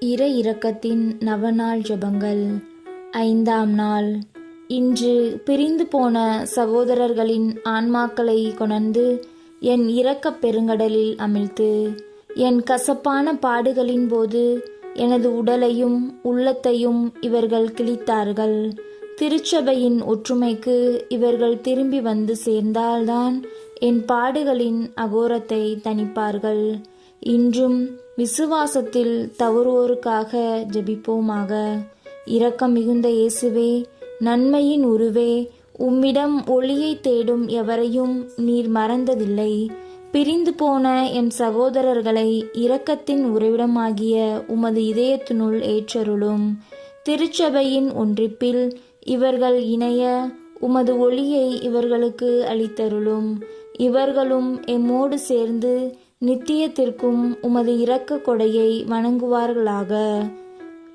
இறை இரக்கத்தின் நவநாள் ஜெபங்கள். 5ஆம் நாள். இன்று பிரிந்து போன சகோதரர்களின் ஆன்மாக்களை கொணர்ந்து என் இரக்கப் பெருங்கடலில் அமிழ்த்து, என் கசப்பான பாடுகளின் போது எனது உடலையும் உள்ளத்தையும் இவர்கள் கிழித்தார்கள். திருச்சபையின் ஒற்றுமைக்கு இவர்கள் திரும்பி வந்து சேர்ந்தால்தான் என் பாடுகளின் அகோரத்தை தணிப்பார்கள். இன்றும் விசுவாசத்தில் தவறுவோருக்காக ஜெபிப்போமாக. இரக்கம் மிகுந்த இயேசுவே, நன்மையின் உருவே, உம்மிடம் ஒளியை தேடும் எவரையும் நீர் மறந்ததில்லை. பிரிந்து போன எம் சகோதரர்களை இரக்கத்தின் உறைவிடமாகிய உமது இதயத்தினுள் ஏற்றருளும். திருச்சபையின் ஒன்றிப்பில் இவர்கள் இணைய உமது ஒளியை இவர்களுக்கு அளித்தருளும். இவர்களும் எம்மோடு சேர்ந்து நித்தியத்திற்கும் உமது இரக்க கொடையை வணங்குவார்களாக.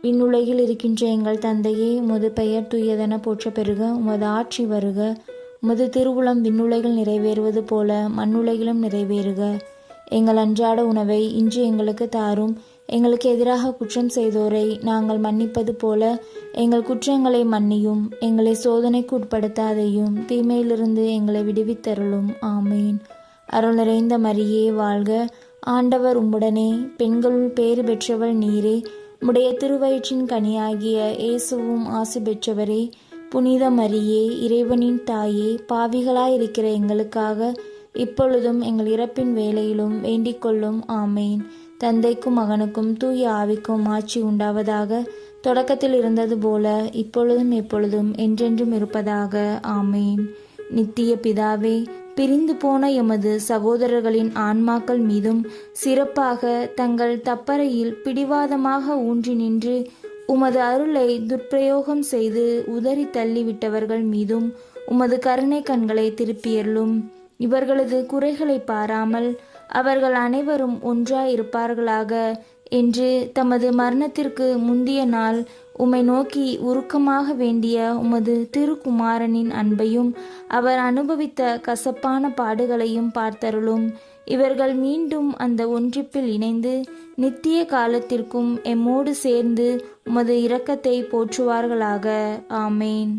விண்ணுலகில் இருக்கின்ற எங்கள் தந்தையே, உமது பெயர் தூயதென போற்ற பெறுக. உமது ஆட்சி வருக. உமது திருவுளம் விண்ணுலகில் நிறைவேறுவது போல மண்ணுலகிலும் நிறைவேறுக. எங்கள் அன்றாட உணவை இன்று எங்களுக்கு தாரும். எங்களுக்கு எதிராக குற்றம் செய்தோரை நாங்கள் மன்னிப்பது போல எங்கள் குற்றங்களை மன்னியும். எங்களை சோதனைக்கு உட்படுத்தாதையும், தீமையிலிருந்து எங்களை விடுவித்தருளும். ஆமேன். அருள் நிறைந்த மரியே வாழ்க. ஆண்டவர் உம்முடனே, பெண்களுள் பேறு பெற்றவள் நீரே. உம்முடைய திருவயிற்றின் கனியாகிய இயேசுவும் ஆசி பெற்றவரே. புனித மரியே, இறைவனின் தாயே, பாவிகளாயிருக்கிற எங்களுக்காக இப்பொழுதும் எங்கள் இறப்பின் வேளையிலும் வேண்டிக் கொள்ளும். ஆமேன். தந்தைக்கும் மகனுக்கும் தூய ஆவிக்கும் ஆட்சி உண்டாவதாக. தொடக்கத்தில் இருந்தது போல இப்பொழுதும் எப்பொழுதும் என்றென்றும் இருப்பதாக. ஆமேன். நித்திய பிதாவே, பிரிந்து போன எமது சகோதரர்களின் ஆன்மாக்கள் மீதும், சிறப்பாக தங்கள் தப்பறையில் பிடிவாதமாக ஊன்றி நின்று உமது அருளை துர்ப்பிரயோகம் செய்து உதறி தள்ளிவிட்டவர்கள் மீதும் உமது கருணை கண்களை திருப்பியருளும். இவர்களது குறைகளை பாராமல் அவர்கள் அனைவரும் ஒன்றாயிருப்பார்களாக என்று தமது மரணத்திற்கு முந்திய நாள் உம்மை நோக்கி உருக்கமாக வேண்டிய உமது திருக்குமாரனின் அன்பையும் அவர் அனுபவித்த கசப்பான பாடுகளையும் பார்த்தருளும். இவர்கள் மீண்டும் அந்த ஒன்றிப்பில் இணைந்து நித்திய காலத்திற்கும் எம்மோடு சேர்ந்து உமது இரக்கத்தை போற்றுவார்களாக. ஆமேன்.